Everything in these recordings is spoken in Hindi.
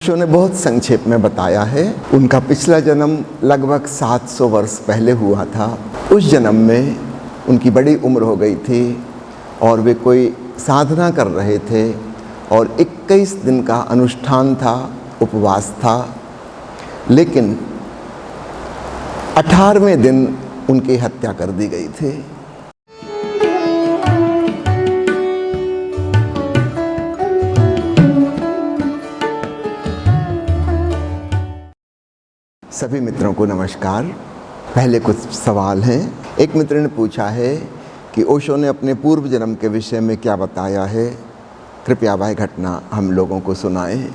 ओशो ने बहुत संक्षेप में बताया है। उनका पिछला जन्म लगभग 700 वर्ष पहले हुआ था। उस जन्म में उनकी बड़ी उम्र हो गई थी और वे कोई साधना कर रहे थे और 21 दिन का अनुष्ठान था, उपवास था। लेकिन 18वें दिन उनकी हत्या कर दी गई थी। सभी मित्रों को नमस्कार। पहले कुछ सवाल हैं। एक मित्र ने पूछा है कि ओशो ने अपने पूर्व जन्म के विषय में क्या बताया है, कृपया वह घटना हम लोगों को सुनाएं।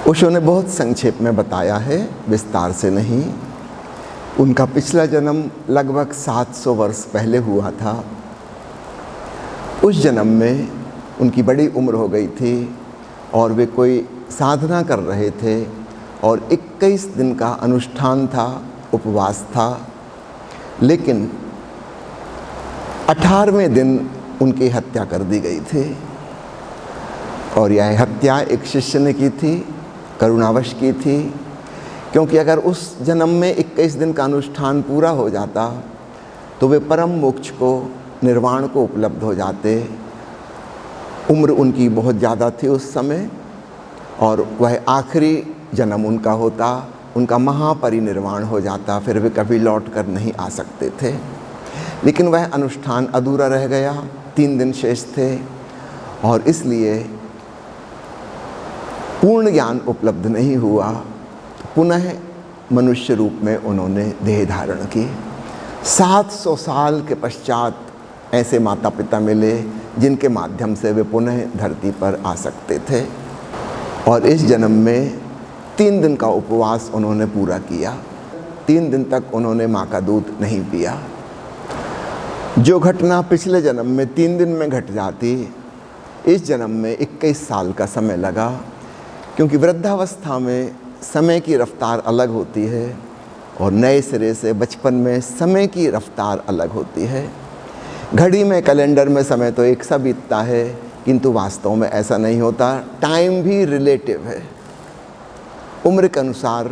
ओशो ने बहुत संक्षेप में बताया है, विस्तार से नहीं। उनका पिछला जन्म लगभग 700 वर्ष पहले हुआ था। उस जन्म में उनकी बड़ी उम्र हो गई थी और वे कोई साधना कर रहे थे और 21 दिन का अनुष्ठान था, उपवास था। लेकिन 18वें दिन उनकी हत्या कर दी गई थी और यह हत्या एक शिष्य ने की थी, करुणावश की थी। क्योंकि अगर उस जन्म में 21 दिन का अनुष्ठान पूरा हो जाता तो वे परम मोक्ष को, निर्वाण को उपलब्ध हो जाते। उम्र उनकी बहुत ज़्यादा थी उस समय और वह आखिरी जन्म उनका होता, उनका महापरिनिर्वाण हो जाता, फिर वे कभी लौट कर नहीं आ सकते थे। लेकिन वह अनुष्ठान अधूरा रह गया, 3 दिन शेष थे और इसलिए पूर्ण ज्ञान उपलब्ध नहीं हुआ। पुनः मनुष्य रूप में उन्होंने देह धारण की। 700 साल के पश्चात ऐसे माता पिता मिले जिनके माध्यम से वे पुनः धरती पर आ सकते थे और इस जन्म में 3 दिन का उपवास उन्होंने पूरा किया। 3 दिन तक उन्होंने माँ का दूध नहीं पिया। जो घटना पिछले जन्म में 3 दिन में घट जाती, इस जन्म में 21 साल का समय लगा। क्योंकि वृद्धावस्था में समय की रफ्तार अलग होती है और नए सिरे से बचपन में समय की रफ्तार अलग होती है। घड़ी में, कैलेंडर में समय तो एक सा बीतता है, किंतु वास्तव में ऐसा नहीं होता। टाइम भी रिलेटिव है। उम्र के अनुसार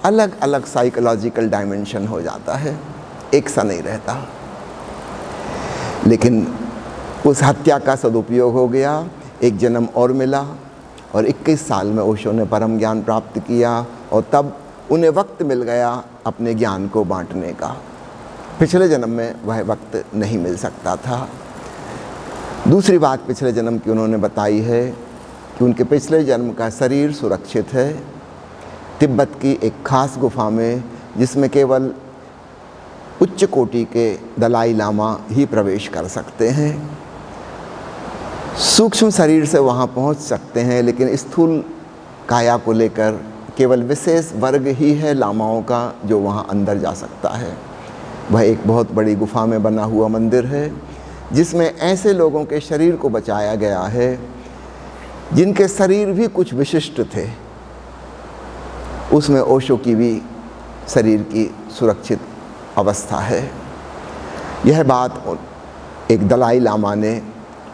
अलग अलग साइकोलॉजिकल डायमेंशन हो जाता है, एक सा नहीं रहता। लेकिन उस हत्या का सदुपयोग हो गया, एक जन्म और मिला और 21 साल में ओशो ने परम ज्ञान प्राप्त किया और तब उन्हें वक्त मिल गया अपने ज्ञान को बांटने का। पिछले जन्म में वह वक्त नहीं मिल सकता था। दूसरी बात पिछले जन्म की उन्होंने बताई है कि उनके पिछले जन्म का शरीर सुरक्षित है तिब्बत की एक खास गुफा में, जिसमें केवल उच्च कोटि के दलाई लामा ही प्रवेश कर सकते हैं। सूक्ष्म शरीर से वहाँ पहुँच सकते हैं, लेकिन स्थूल काया को लेकर केवल विशेष वर्ग ही है लामाओं का जो वहाँ अंदर जा सकता है। वह एक बहुत बड़ी गुफा में बना हुआ मंदिर है जिसमें ऐसे लोगों के शरीर को बचाया गया है जिनके शरीर भी कुछ विशिष्ट थे। उसमें ओशो की भी शरीर की सुरक्षित अवस्था है। यह बात एक दलाई लामा ने,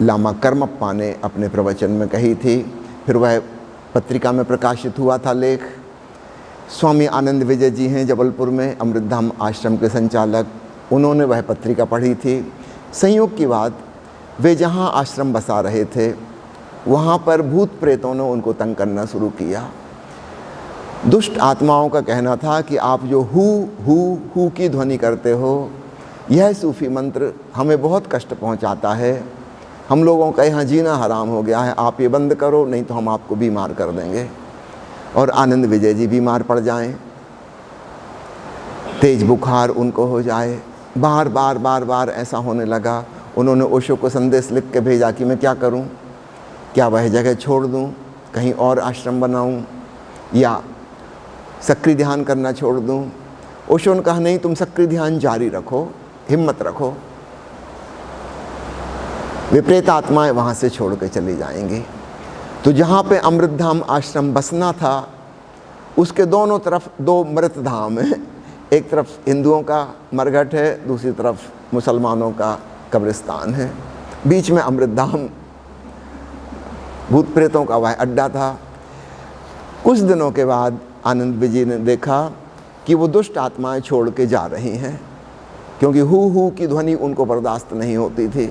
लामा करमप्पा ने अपने प्रवचन में कही थी। फिर वह पत्रिका में प्रकाशित हुआ था लेख। स्वामी आनंद विजय जी हैं जबलपुर में, अमृतधाम आश्रम के संचालक। उन्होंने वह पत्रिका पढ़ी थी। संयोग की बात, वे जहाँ आश्रम बसा रहे थे वहाँ पर भूत प्रेतों ने उनको तंग करना शुरू किया। दुष्ट आत्माओं का कहना था कि आप जो हु की ध्वनि करते हो, यह सूफी मंत्र हमें बहुत कष्ट पहुँचाता है। हम लोगों का यहाँ जीना हराम हो गया है, आप ये बंद करो नहीं तो हम आपको बीमार कर देंगे। और आनंद विजय जी बीमार पड़ जाएं, तेज बुखार उनको हो जाए, बार बार ऐसा होने लगा। उन्होंने ओशो को संदेश लिख के भेजा कि मैं क्या करूं, क्या वह जगह छोड़ दूं, कहीं और आश्रम बनाऊं या सक्रिय ध्यान करना छोड़ दूं। ओशो ने कहा नहीं, तुम सक्रिय ध्यान जारी रखो, हिम्मत रखो, विपरीत आत्माएं वहाँ से छोड़ के चली जाएंगी। तो जहाँ पे अमृतधाम आश्रम बसना था उसके दोनों तरफ 2 मृत धाम हैं। एक तरफ हिंदुओं का मरघट है, दूसरी तरफ मुसलमानों का कब्रिस्तान है। बीच में अमृतधाम भूत प्रेतों का वह अड्डा था। कुछ दिनों के बाद आनंद विजय ने देखा कि वो दुष्ट आत्माएं छोड़ के जा रही हैं, क्योंकि हू की ध्वनि उनको बर्दाश्त नहीं होती थी।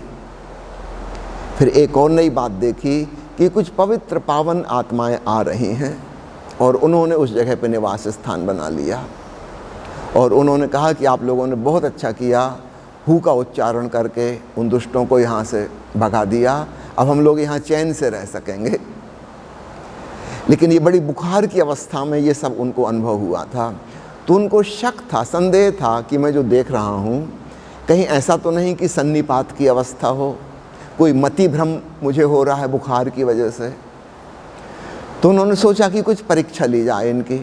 फिर एक और नई बात देखी कि कुछ पवित्र पावन आत्माएं आ रही हैं और उन्होंने उस जगह पर निवास स्थान बना लिया। और उन्होंने कहा कि आप लोगों ने बहुत अच्छा किया, हू का उच्चारण करके उन दुष्टों को यहाँ से भगा दिया, अब हम लोग यहाँ चैन से रह सकेंगे। लेकिन ये बड़ी बुखार की अवस्था में ये सब उनको अनुभव हुआ था। तो उनको शक था, संदेह था कि मैं जो देख रहा हूँ कहीं ऐसा तो नहीं कि सन्निपात की अवस्था हो, कोई मति भ्रम मुझे हो रहा है बुखार की वजह से। तो उन्होंने सोचा कि कुछ परीक्षा ली जाए इनकी,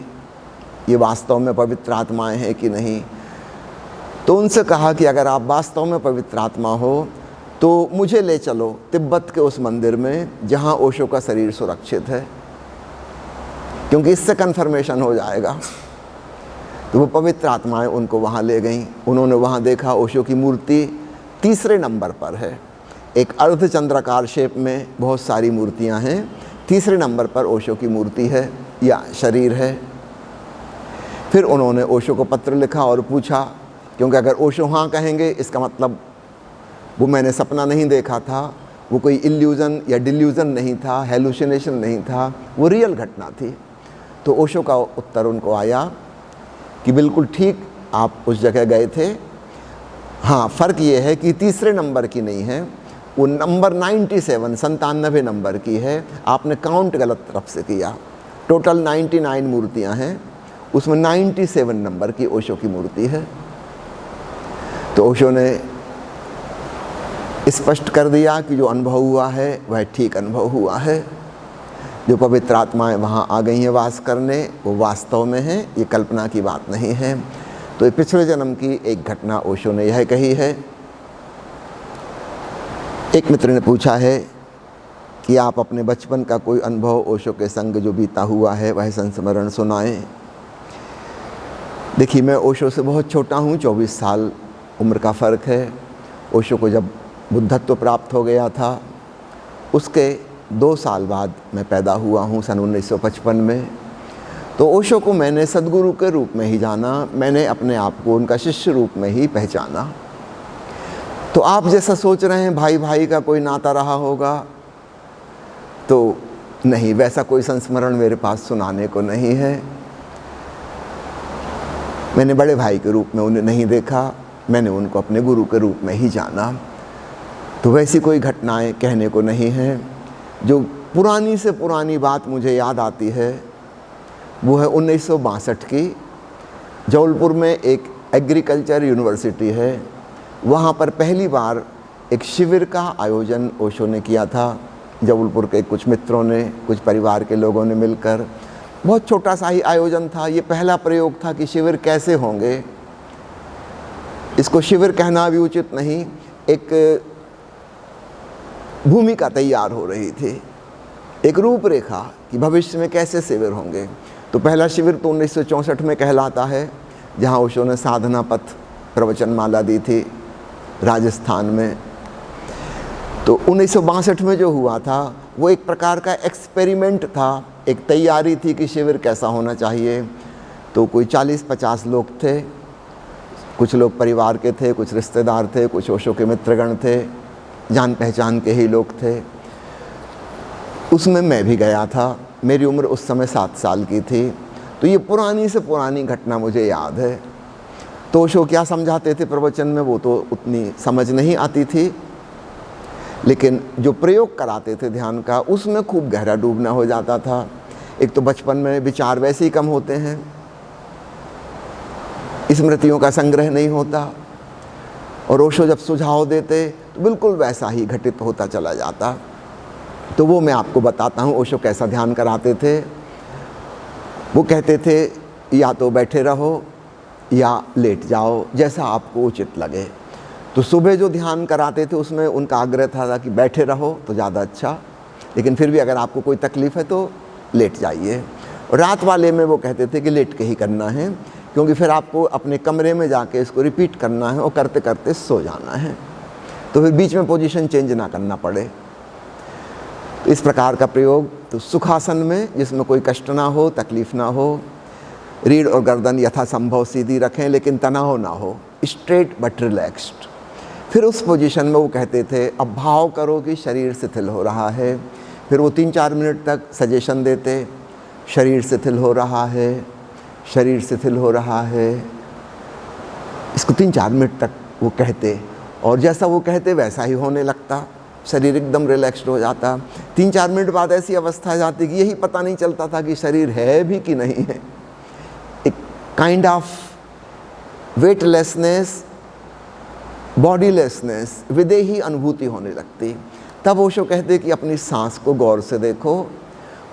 ये वास्तव में पवित्र आत्माएं हैं कि नहीं। तो उनसे कहा कि अगर आप वास्तव में पवित्र आत्मा हो तो मुझे ले चलो तिब्बत के उस मंदिर में जहाँ ओशो का शरीर सुरक्षित है, क्योंकि इससे कन्फर्मेशन हो जाएगा। तो वो पवित्र आत्माएं उनको वहाँ ले गईं। उन्होंने वहाँ देखा ओशो की मूर्ति तीसरे नंबर पर है। एक अर्धचंद्राकार शेप में बहुत सारी मूर्तियाँ हैं, तीसरे नंबर पर ओशो की मूर्ति है या शरीर है। फिर उन्होंने ओशो को पत्र लिखा और पूछा, क्योंकि अगर ओशो हाँ कहेंगे इसका मतलब वो मैंने सपना नहीं देखा था, वो कोई इल्यूज़न या डिल्यूज़न नहीं था, हेलुसिनेशन नहीं था, वो रियल घटना थी। तो ओशो का उत्तर उनको आया कि बिल्कुल ठीक, आप उस जगह गए थे। हाँ, फ़र्क ये है कि तीसरे नंबर की नहीं है, वो नंबर 97 नंबर की है। आपने काउंट गलत तरफ से किया। टोटल 99 मूर्तियाँ हैं, उसमें 97 नंबर की ओशो की मूर्ति है। तो ओशो ने स्पष्ट कर दिया कि जो अनुभव हुआ है वह ठीक अनुभव हुआ है। जो पवित्र आत्माएं वहाँ आ गई हैं वास करने, वो वास्तव में हैं, ये कल्पना की बात नहीं है। तो ये पिछले जन्म की एक घटना ओशो ने यह कही है। एक मित्र ने पूछा है कि आप अपने बचपन का कोई अनुभव ओशो के संग जो बीता हुआ है वह संस्मरण सुनाएं। देखिए, मैं ओशो से बहुत छोटा हूँ, 24 साल उम्र का फ़र्क है। ओशो को जब बुद्धत्व प्राप्त हो गया था उसके 2 साल बाद मैं पैदा हुआ हूँ, सन 1955 में। तो ओशो को मैंने सद्गुरु के रूप में ही जाना, मैंने अपने आप को उनका शिष्य रूप में ही पहचाना। तो आप जैसा सोच रहे हैं भाई भाई का कोई नाता रहा होगा, तो नहीं, वैसा कोई संस्मरण मेरे पास सुनाने को नहीं है। मैंने बड़े भाई के रूप में उन्हें नहीं देखा, मैंने उनको अपने गुरु के रूप में ही जाना। तो वैसी कोई घटनाएं कहने को नहीं हैं। जो पुरानी से पुरानी बात मुझे याद आती है वो है 1962 की। जबलपुर में एक एग्रीकल्चर यूनिवर्सिटी है, वहाँ पर पहली बार एक शिविर का आयोजन ओशो ने किया था। जबलपुर के कुछ मित्रों ने, कुछ परिवार के लोगों ने मिलकर, बहुत छोटा सा ही आयोजन था। ये पहला प्रयोग था कि शिविर कैसे होंगे। इसको शिविर कहना भी उचित नहीं, एक भूमिका तैयार हो रही थी, एक रूपरेखा कि भविष्य में कैसे शिविर होंगे। तो पहला शिविर तो 1964 में कहलाता है, जहाँ ओशो ने साधना पथ प्रवचनमाला दी थी राजस्थान में। तो 1962 में जो हुआ था वो एक प्रकार का एक्सपेरिमेंट था, एक तैयारी थी कि शिविर कैसा होना चाहिए। तो कोई 40-50 लोग थे, कुछ लोग परिवार के थे, कुछ रिश्तेदार थे, कुछ ओशो के मित्रगण थे, जान पहचान के ही लोग थे। उसमें मैं भी गया था। मेरी उम्र उस समय 7 साल की थी। तो ये पुरानी से पुरानी घटना मुझे याद है। तो ओशो क्या समझाते थे प्रवचन में वो तो उतनी समझ नहीं आती थी, लेकिन जो प्रयोग कराते थे ध्यान का उसमें खूब गहरा डूबना हो जाता था। एक तो बचपन में विचार वैसे ही कम होते हैं, स्मृतियों का संग्रह नहीं होता, और ओशो जब सुझाव देते तो बिल्कुल वैसा ही घटित होता चला जाता। तो वो मैं आपको बताता हूँ ओशो कैसा ध्यान कराते थे। वो कहते थे या तो बैठे रहो या लेट जाओ, जैसा आपको उचित लगे। तो सुबह जो ध्यान कराते थे उसमें उनका आग्रह था कि बैठे रहो तो ज़्यादा अच्छा, लेकिन फिर भी अगर आपको कोई तकलीफ़ है तो लेट जाइए। और रात वाले में वो कहते थे कि लेट के ही करना है, क्योंकि फिर आपको अपने कमरे में जाके इसको रिपीट करना है और करते करते सो जाना है, तो फिर बीच में पोजीशन चेंज ना करना पड़े। तो इस प्रकार का प्रयोग तो सुखासन में, जिसमें कोई कष्ट ना हो, तकलीफ ना हो, रीढ़ और गर्दन यथासंभव सीधी रखें लेकिन तनाव ना हो, स्ट्रेट बट रिलैक्स्ड। फिर उस पोजीशन में वो कहते थे अब भाव करो कि शरीर शिथिल हो रहा है। फिर वो 3-4 मिनट तक सजेशन देते, शरीर शिथिल हो रहा है, शरीर शिथिल हो रहा है। इसको 3-4 मिनट तक वो कहते और जैसा वो कहते वैसा ही होने लगता, शरीर एकदम रिलैक्स्ड हो जाता। 3-4 मिनट बाद ऐसी अवस्था आ जाती कि यही पता नहीं चलता था कि शरीर है भी कि नहीं है। एक काइंड ऑफ वेटलेसनेस, बॉडीलेसनेस, विदेही अनुभूति होने लगती। तब ओशो कहते कि अपनी सांस को गौर से देखो,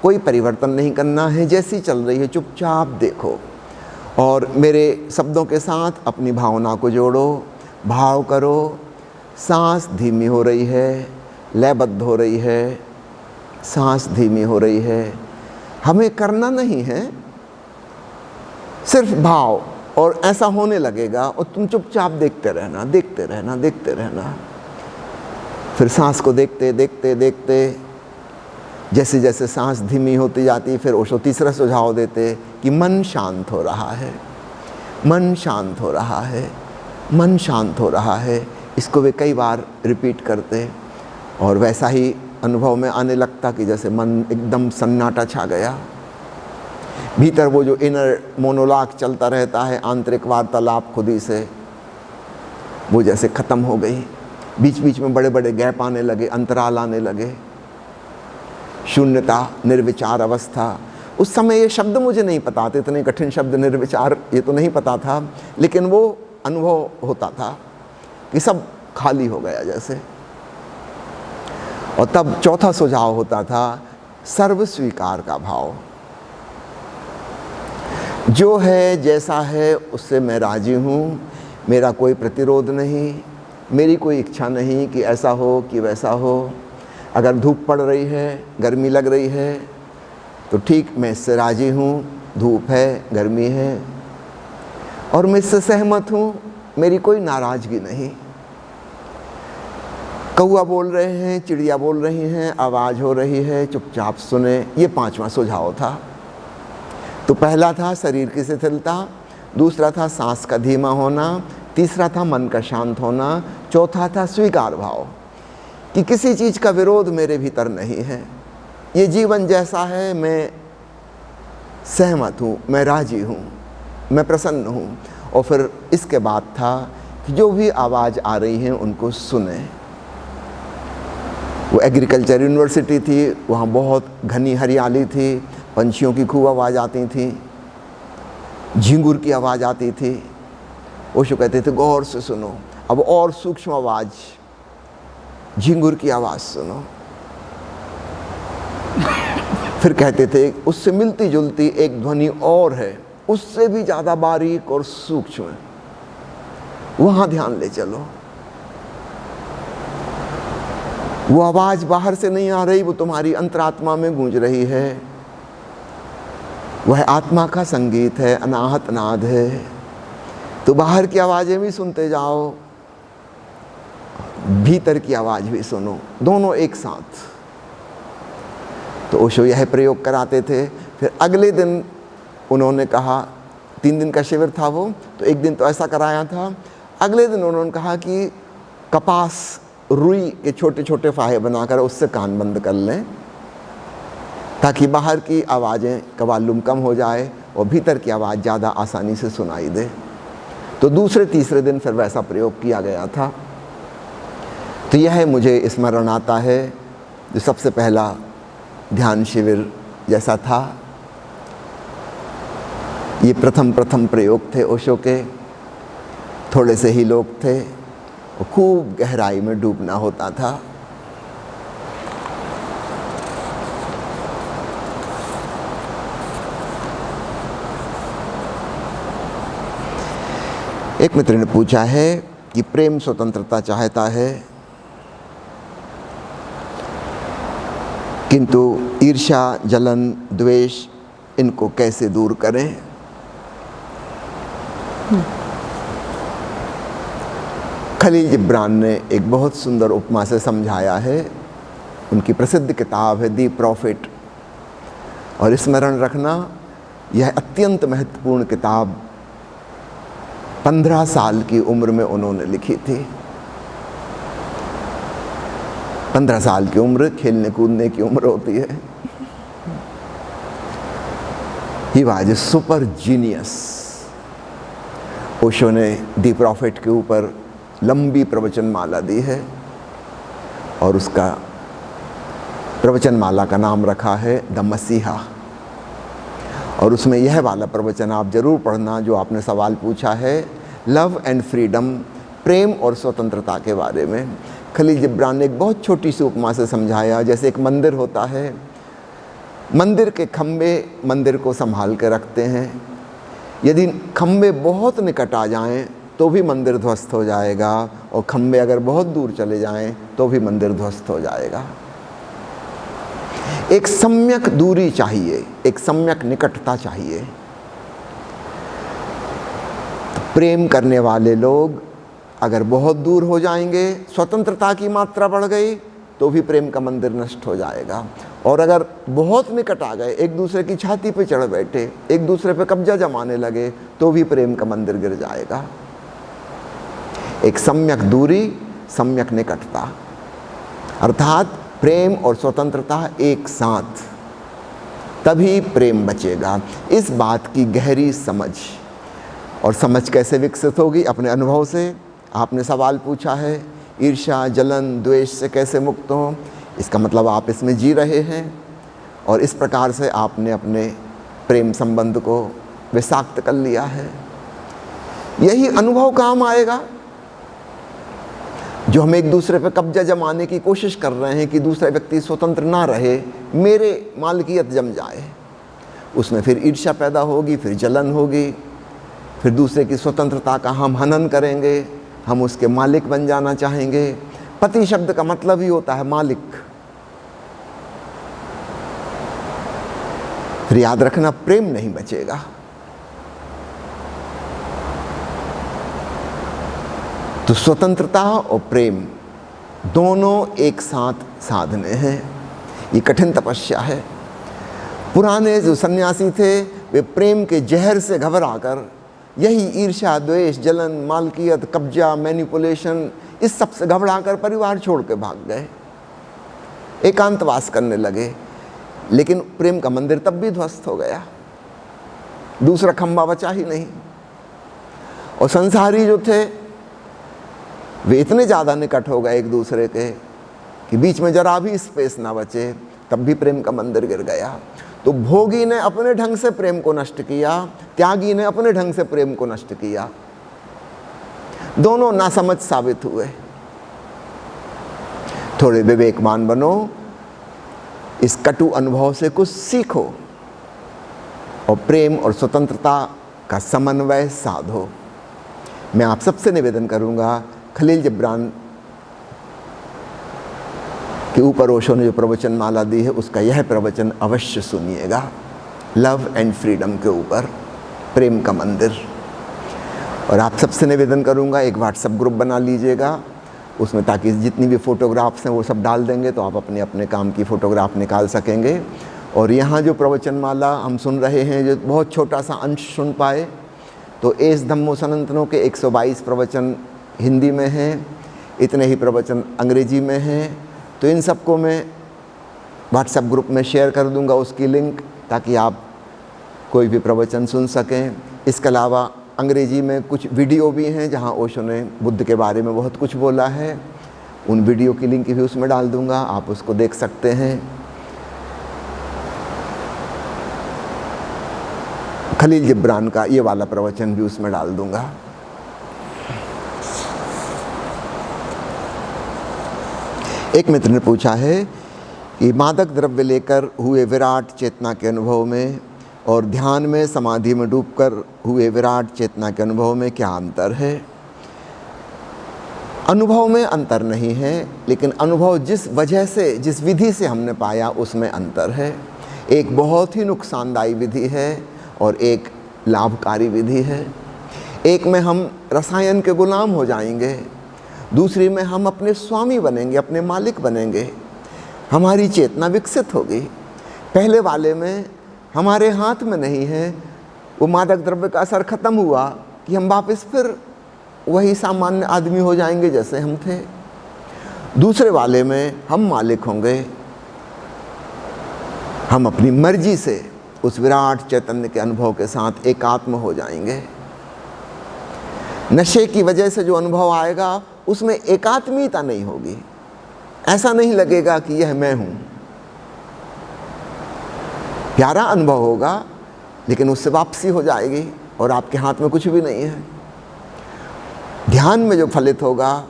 कोई परिवर्तन नहीं करना है, जैसी चल रही है चुपचाप देखो और मेरे शब्दों के साथ अपनी भावना को जोड़ो, भाव करो। सांस धीमी हो रही है, लयबद्ध हो रही है, सांस धीमी हो रही है। हमें करना नहीं है, सिर्फ भाव, और ऐसा होने लगेगा और तुम चुपचाप देखते रहना, देखते रहना, देखते रहना। फिर सांस को देखते देखते देखते जैसे जैसे सांस धीमी होती जाती, फिर ओशो तीसरा सुझाव देते कि मन शांत हो रहा है, मन शांत हो रहा है, मन शांत हो रहा है। इसको वे कई बार रिपीट करते और वैसा ही अनुभव में आने लगता कि जैसे मन एकदम सन्नाटा छा गया। भीतर वो जो इनर मोनोलॉग चलता रहता है, आंतरिक वार्तालाप खुद ही से, वो जैसे ख़त्म हो गई। बीच बीच में बड़े बड़े गैप आने लगे, अंतराल आने लगे, शून्यता, निर्विचार अवस्था। उस समय ये शब्द मुझे नहीं पता थे, इतने कठिन शब्द निर्विचार, ये तो नहीं पता था, लेकिन वो अनुभव होता था कि सब खाली हो गया जैसे। और तब चौथा सुझाव होता था सर्व स्वीकार का भाव। जो है जैसा है उससे मैं राजी हूँ, मेरा कोई प्रतिरोध नहीं, मेरी कोई इच्छा नहीं कि ऐसा हो कि वैसा हो। अगर धूप पड़ रही है, गर्मी लग रही है तो ठीक, मैं इससे राजी हूँ, धूप है, गर्मी है और मैं इससे सहमत हूँ, मेरी कोई नाराज़गी नहीं। कौआ बोल रहे हैं, चिड़िया बोल रही हैं, आवाज़ हो रही है, चुपचाप सुने। ये 5वां सुझाव था। तो पहला था शरीर की शिथिलता, दूसरा था सांस का धीमा होना, तीसरा था मन का शांत होना, चौथा था स्वीकार भाव कि किसी चीज़ का विरोध मेरे भीतर नहीं है, ये जीवन जैसा है मैं सहमत हूँ, मैं राजी हूँ, मैं प्रसन्न हूँ। और फिर इसके बाद था कि जो भी आवाज़ आ रही हैं उनको सुने। वो एग्रीकल्चर यूनिवर्सिटी थी, वहाँ बहुत घनी हरियाली थी, पंछियों की खूब आवाज़ आती थी, झिंगुर की आवाज़ आती थी। ओशो कहते थे गौर से सुनो। अब और सूक्ष्म आवाज़, झिंगुर की आवाज़ सुनो। फिर कहते थे उससे मिलती जुलती एक ध्वनि और है, उससे भी ज़्यादा बारीक और सूक्ष्म, वहाँ ध्यान ले चलो। वो आवाज़ बाहर से नहीं आ रही, वो तुम्हारी अंतरात्मा में गूंज रही है। वह आत्मा का संगीत है, अनाहत नाद है। तो बाहर की आवाज़ें भी सुनते जाओ, भीतर की आवाज़ भी सुनो, दोनों एक साथ। तो ओशो यह प्रयोग कराते थे। फिर अगले दिन उन्होंने कहा, 3 दिन का शिविर था वो, तो एक दिन तो ऐसा कराया था। अगले दिन उन्होंने कहा कि कपास, रुई के छोटे छोटे फाहे बनाकर उससे कान बंद कर लें ताकि बाहर की आवाज़ें का वॉल्यूम कम हो जाए और भीतर की आवाज़ ज़्यादा आसानी से सुनाई दे। तो दूसरे तीसरे दिन फिर वैसा प्रयोग किया गया था। तो यह मुझे स्मरण आता है जो सबसे पहला ध्यान शिविर जैसा था। ये प्रथम प्रयोग थे ओशो के। थोड़े से ही लोग थे और खूब गहराई में डूबना होता था। एक मित्र ने पूछा है कि प्रेम स्वतंत्रता चाहता है किंतु ईर्ष्या, जलन, द्वेष इनको कैसे दूर करें। खलील जिब्रान ने एक बहुत सुंदर उपमा से समझाया है उनकी प्रसिद्ध किताब है दी प्रॉफिट। और स्मरण रखना, यह अत्यंत महत्वपूर्ण किताब 15 साल की उम्र में उन्होंने लिखी थी। 15 साल की उम्र खेलने कूदने की उम्र होती है। He was a super genius. Osho ने दी प्रॉफिट के ऊपर लंबी प्रवचन माला दी है और उसका प्रवचन माला का नाम रखा है द मसीहा। और उसमें यह वाला प्रवचन आप जरूर पढ़ना जो आपने सवाल पूछा है, लव एंड फ्रीडम, प्रेम और स्वतंत्रता के बारे में। खलील जिब्रान ने एक बहुत छोटी सी उपमा से समझाया, जैसे एक मंदिर होता है, मंदिर के खम्भे मंदिर को संभाल के रखते हैं। यदि खम्भे बहुत निकट आ जाएं तो भी मंदिर ध्वस्त हो जाएगा, और खम्भे अगर बहुत दूर चले जाएं तो भी मंदिर ध्वस्त हो जाएगा। एक सम्यक दूरी चाहिए, एक सम्यक निकटता चाहिए। प्रेम करने वाले लोग अगर बहुत दूर हो जाएंगे, स्वतंत्रता की मात्रा बढ़ गई तो भी प्रेम का मंदिर नष्ट हो जाएगा। और अगर बहुत निकट आ गए, एक दूसरे की छाती पे चढ़ बैठे, एक दूसरे पे कब्जा जमाने लगे, तो भी प्रेम का मंदिर गिर जाएगा। एक सम्यक दूरी, सम्यक निकटता, अर्थात प्रेम और स्वतंत्रता एक साथ, तभी प्रेम बचेगा। इस बात की गहरी समझ, और समझ कैसे विकसित होगी? अपने अनुभव से। आपने सवाल पूछा है ईर्ष्या, जलन, द्वेष से कैसे मुक्त हो, इसका मतलब आप इसमें जी रहे हैं और इस प्रकार से आपने अपने प्रेम संबंध को विषाक्त कर लिया है। यही अनुभव काम आएगा। जो हम एक दूसरे पर कब्जा जमाने की कोशिश कर रहे हैं कि दूसरा व्यक्ति स्वतंत्र ना रहे, मेरे मालकियत जम जाए, उसमें फिर ईर्ष्या पैदा होगी, फिर जलन होगी, फिर दूसरे की स्वतंत्रता का हम हनन करेंगे, हम उसके मालिक बन जाना चाहेंगे। पति शब्द का मतलब ही होता है मालिक। फिर याद रखना, प्रेम नहीं बचेगा। तो स्वतंत्रता और प्रेम दोनों एक साथ साधने हैं। ये कठिन तपस्या है। पुराने जो सन्यासी थे वे प्रेम के जहर से घबराकर यही ईर्ष्या, द्वेष, जलन, मालकियत, कब्जा, मैनिपुलेशन, इस सब से घबराकर परिवार छोड़ के भाग गए, एकांतवास करने लगे। लेकिन प्रेम का मंदिर तब भी ध्वस्त हो गया, दूसरा खंभा बचा ही नहीं। और संसारी जो थे वे इतने ज़्यादा निकट हो गए एक दूसरे के कि बीच में जरा भी स्पेस ना बचे, तब भी प्रेम का मंदिर गिर गया। तो भोगी ने अपने ढंग से प्रेम को नष्ट किया, त्यागी ने अपने ढंग से प्रेम को नष्ट किया। दोनों नासमझ साबित हुए। थोड़े विवेकवान बनो, इस कटु अनुभव से कुछ सीखो और प्रेम और स्वतंत्रता का समन्वय साधो। मैं आप सबसे निवेदन करूंगा, खलील जिब्रान के ऊपर ओशो ने जो प्रवचन माला दी है उसका यह प्रवचन अवश्य सुनिएगा, लव एंड फ्रीडम के ऊपर, प्रेम का मंदिर। और आप सबसे निवेदन करूंगा, एक व्हाट्सएप ग्रुप बना लीजिएगा उसमें, ताकि जितनी भी फ़ोटोग्राफ्स हैं वो सब डाल देंगे तो आप अपने अपने काम की फ़ोटोग्राफ निकाल सकेंगे। और यहाँ जो प्रवचन माला हम सुन रहे हैं, जो बहुत छोटा सा अंश सुन पाए, तो एस धम्मो सनातनों के 122 प्रवचन हिंदी में हैं, इतने ही प्रवचन अंग्रेजी में हैं। तो इन सबको मैं व्हाट्सएप ग्रुप में शेयर कर दूंगा उसकी लिंक, ताकि आप कोई भी प्रवचन सुन सकें। इसके अलावा अंग्रेजी में कुछ वीडियो भी हैं जहां ओशो ने बुद्ध के बारे में बहुत कुछ बोला है, उन वीडियो की लिंक भी उसमें डाल दूंगा, आप उसको देख सकते हैं। खलील जिब्रान का ये वाला प्रवचन भी उसमें डाल दूंगा। एक मित्र ने पूछा है कि मादक द्रव्य लेकर हुए विराट चेतना के अनुभव में और ध्यान में, समाधि में डूबकर हुए विराट चेतना के अनुभव में क्या अंतर है? अनुभव में अंतर नहीं है, लेकिन अनुभव जिस वजह से, जिस विधि से हमने पाया उसमें अंतर है। एक बहुत ही नुकसानदायी विधि है और एक लाभकारी विधि है। एक में हम रसायन के गुलाम हो जाएंगे, दूसरी में हम अपने स्वामी बनेंगे, अपने मालिक बनेंगे। हमारी चेतना विकसित होगी। पहले वाले में हमारे हाथ में नहीं है, वो मादक द्रव्य का असर खत्म हुआ कि हम वापस फिर वही सामान्य आदमी हो जाएंगे जैसे हम थे। दूसरे वाले में हम मालिक होंगे, हम अपनी मर्जी से उस विराट चैतन्य के अनुभव के साथ एकात्म हो जाएंगे। नशे की वजह से जो अनुभव आएगा उसमें एकात्मीयता नहीं होगी, ऐसा नहीं लगेगा कि यह मैं हूं। प्यारा अनुभव होगा लेकिन उससे वापसी हो जाएगी और आपके हाथ में कुछ भी नहीं है। ध्यान में जो फलित होगा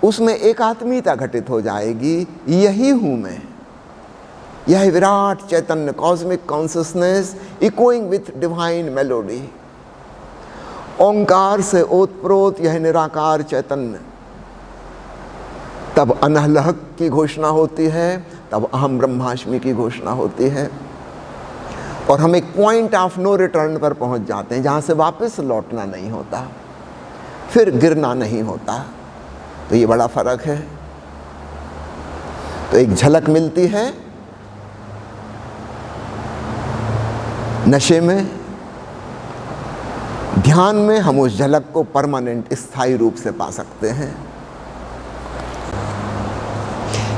उसमें एकात्मीयता घटित हो जाएगी, यही हूं मैं, यह विराट चैतन्य, cosmic consciousness echoing with divine melody. ओंकार से ओतप्रोत यह निराकार चैतन्य, तब अनहलहक की घोषणा होती है, तब अहम ब्रह्मास्मि की घोषणा होती है, और हम एक पॉइंट ऑफ नो रिटर्न पर पहुंच जाते हैं जहां से वापस लौटना नहीं होता, फिर गिरना नहीं होता। तो ये बड़ा फर्क है। तो एक झलक मिलती है नशे में, ध्यान में हम उस झलक को परमानेंट, स्थायी रूप से पा सकते हैं।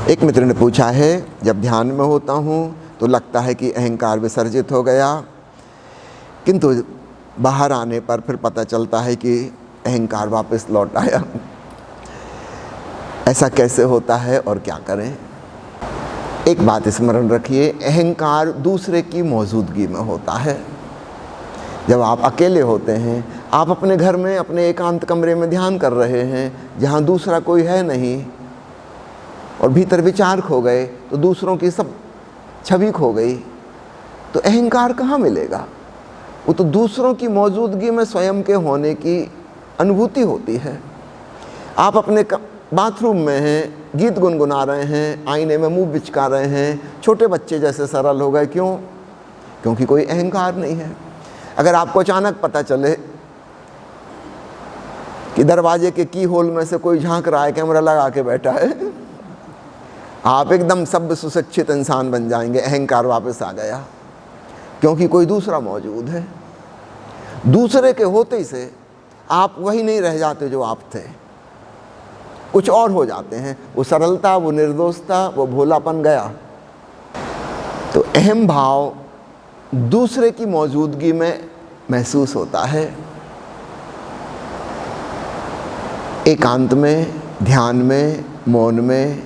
एक मित्र ने पूछा है, जब ध्यान में होता हूँ तो लगता है कि अहंकार विसर्जित हो गया, किंतु बाहर आने पर फिर पता चलता है कि अहंकार वापस लौट आया। ऐसा कैसे होता है और क्या करें? एक बात स्मरण रखिए, अहंकार दूसरे की मौजूदगी में होता है। जब आप अकेले होते हैं, आप अपने घर में अपने एकांत कमरे में ध्यान कर रहे हैं जहाँ दूसरा कोई है नहीं, और भीतर विचार खो गए तो दूसरों की सब छवि खो गई, तो अहंकार कहाँ मिलेगा? वो तो दूसरों की मौजूदगी में स्वयं के होने की अनुभूति होती है। आप अपने बाथरूम में हैं, गीत गुनगुना रहे हैं, आईने में मुंह बिचका रहे हैं, छोटे बच्चे जैसे सरल हो गए। क्यों? क्योंकि कोई अहंकार नहीं है। अगर आपको अचानक पता चले कि दरवाजे के की होल में से कोई झांक रहा है, कैमरा लगा के बैठा है, आप एकदम सभ्य सुशिक्षित इंसान बन जाएंगे। अहंकार वापस आ गया, क्योंकि कोई दूसरा मौजूद है। दूसरे के होते ही से आप वही नहीं रह जाते जो आप थे, कुछ और हो जाते हैं। वो सरलता, वो निर्दोषता, वो भोलापन गया। तो अहम भाव दूसरे की मौजूदगी में महसूस होता है। एकांत में, ध्यान में, मौन में,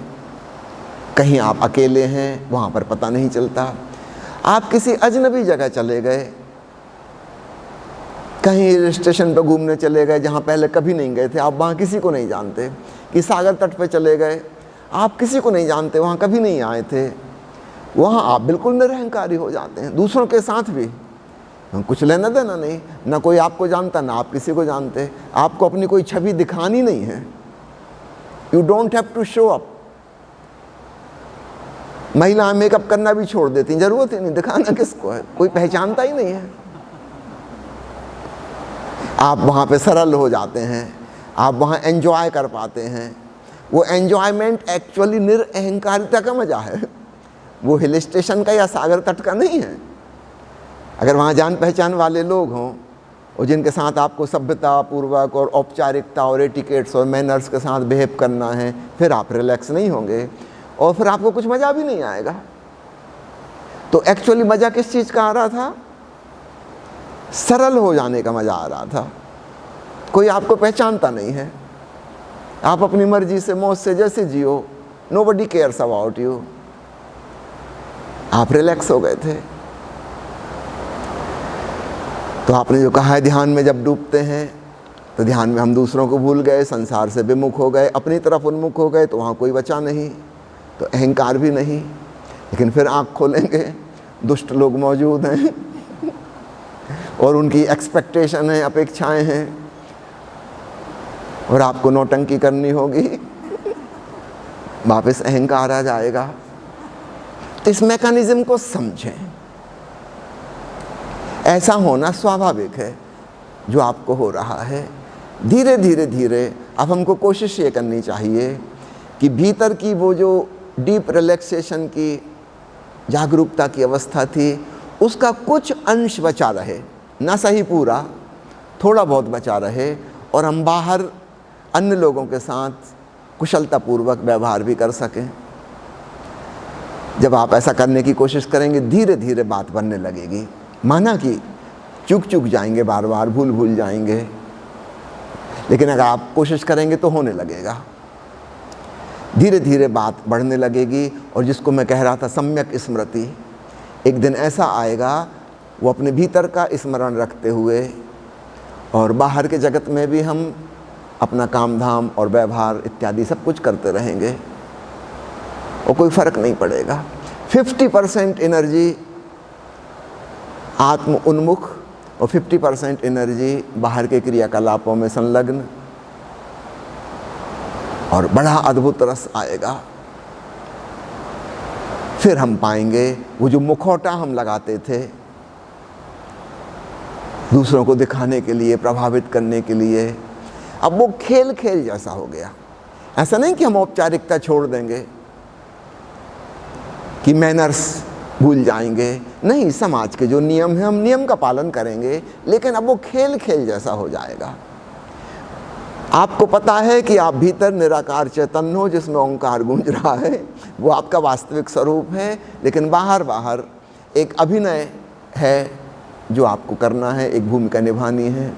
कहीं आप अकेले हैं, वहाँ पर पता नहीं चलता। आप किसी अजनबी जगह चले गए, कहीं हिल स्टेशन पर घूमने चले गए जहाँ पहले कभी नहीं गए थे, आप वहाँ किसी को नहीं जानते। कि सागर तट पे चले गए, आप किसी को नहीं जानते, वहाँ कभी नहीं आए थे, वहाँ आप बिल्कुल निरहंकारी हो जाते हैं। दूसरों के साथ भी कुछ लेना देना नहीं, ना कोई आपको जानता, ना आप किसी को जानते। आपको अपनी कोई छवि दिखानी नहीं है। You don't have to show up. महिलाएं मेकअप करना भी छोड़ देती हैं, जरूरत ही नहीं, दिखाना किसको है, कोई पहचानता ही नहीं है। आप वहाँ पे सरल हो जाते हैं, आप वहाँ एंजॉय कर पाते हैं। वो एंजॉयमेंट एक्चुअली निरअहंकारिता का मजा है, वो हिल स्टेशन का या सागर तट का नहीं है। अगर वहाँ जान पहचान वाले लोग हों और जिनके साथ आपको सभ्यता पूर्वक और औपचारिकता और एटिकेट्स और मैनर्स के साथ बिहेव करना है, फिर आप रिलैक्स नहीं होंगे और फिर आपको कुछ मज़ा भी नहीं आएगा। तो एक्चुअली मज़ा किस चीज़ का आ रहा था? सरल हो जाने का मज़ा आ रहा था। कोई आपको पहचानता नहीं है, आप अपनी मर्जी से मौज से जैसे जियो, नोबडी केयर्स अबाउट यू। आप रिलैक्स हो गए थे। तो आपने जो कहा है, ध्यान में जब डूबते हैं तो ध्यान में हम दूसरों को भूल गए, संसार से विमुख हो गए, अपनी तरफ उन्मुख हो गए, तो वहाँ कोई बचा नहीं, तो अहंकार भी नहीं। लेकिन फिर आँख खोलेंगे, दुष्ट लोग मौजूद हैं और उनकी एक्सपेक्टेशन है, अपेक्षाएं हैं, और आपको नौटंकी करनी होगी, वापस अहंकार आ जाएगा। तो इस मैकेनिज्म को समझें। ऐसा होना स्वाभाविक है जो आपको हो रहा है। धीरे धीरे धीरे अब हमको कोशिश ये करनी चाहिए कि भीतर की वो जो डीप रिलैक्सेशन की, जागरूकता की अवस्था थी, उसका कुछ अंश बचा रहे, ना सही पूरा, थोड़ा बहुत बचा रहे, और हम बाहर अन्य लोगों के साथ कुशलतापूर्वक व्यवहार भी कर सकें। जब आप ऐसा करने की कोशिश करेंगे, धीरे धीरे बात बनने लगेगी। माना कि चूक जाएंगे, बार बार भूल जाएंगे, लेकिन अगर आप कोशिश करेंगे तो होने लगेगा। धीरे धीरे बात बढ़ने लगेगी। और जिसको मैं कह रहा था सम्यक स्मृति, एक दिन ऐसा आएगा वो अपने भीतर का स्मरण रखते हुए और बाहर के जगत में भी हम अपना काम धाम और व्यवहार इत्यादि सब कुछ करते रहेंगे और कोई फर्क नहीं पड़ेगा। 50% एनर्जी आत्म उन्मुख और 50% एनर्जी बाहर के क्रियाकलापों में संलग्न, और बड़ा अद्भुत रस आएगा। फिर हम पाएंगे वो जो मुखौटा हम लगाते थे दूसरों को दिखाने के लिए, प्रभावित करने के लिए, अब वो खेल जैसा हो गया। ऐसा नहीं कि हम औपचारिकता छोड़ देंगे, कि मैनर्स भूल जाएंगे, नहीं, समाज के जो नियम हैं हम नियम का पालन करेंगे, लेकिन अब वो खेल जैसा हो जाएगा। आपको पता है कि आप भीतर निराकार चैतन्य हो जिसमें ओंकार गूंज रहा है, वो आपका वास्तविक स्वरूप है, लेकिन बाहर एक अभिनय है जो आपको करना है, एक भूमिका निभानी है,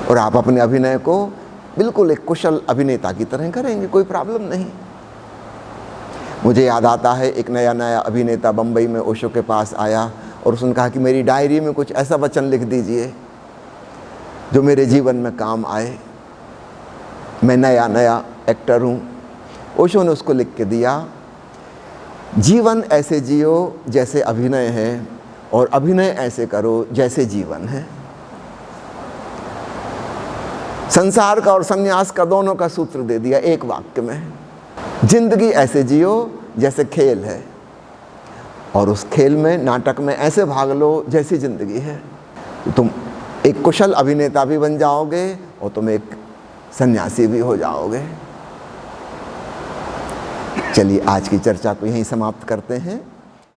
और आप अपने अभिनय को बिल्कुल एक कुशल अभिनेता की तरह करेंगे, कोई प्रॉब्लम नहीं। मुझे याद आता है एक नया अभिनेता बम्बई में ओशो के पास आया और उसने कहा कि मेरी डायरी में कुछ ऐसा वचन लिख दीजिए जो मेरे जीवन में काम आए, मैं नया एक्टर हूँ। ओशो ने उसको लिख के दिया, जीवन ऐसे जियो जैसे अभिनय है, और अभिनय ऐसे करो जैसे जीवन है। संसार का और संन्यास का दोनों का सूत्र दे दिया एक वाक्य में। जिंदगी ऐसे जियो जैसे खेल है, और उस खेल में, नाटक में ऐसे भाग लो जैसी जिंदगी है। तुम एक कुशल अभिनेता भी बन जाओगे और तुम एक सन्यासी भी हो जाओगे। चलिए आज की चर्चा को यहीं समाप्त करते हैं।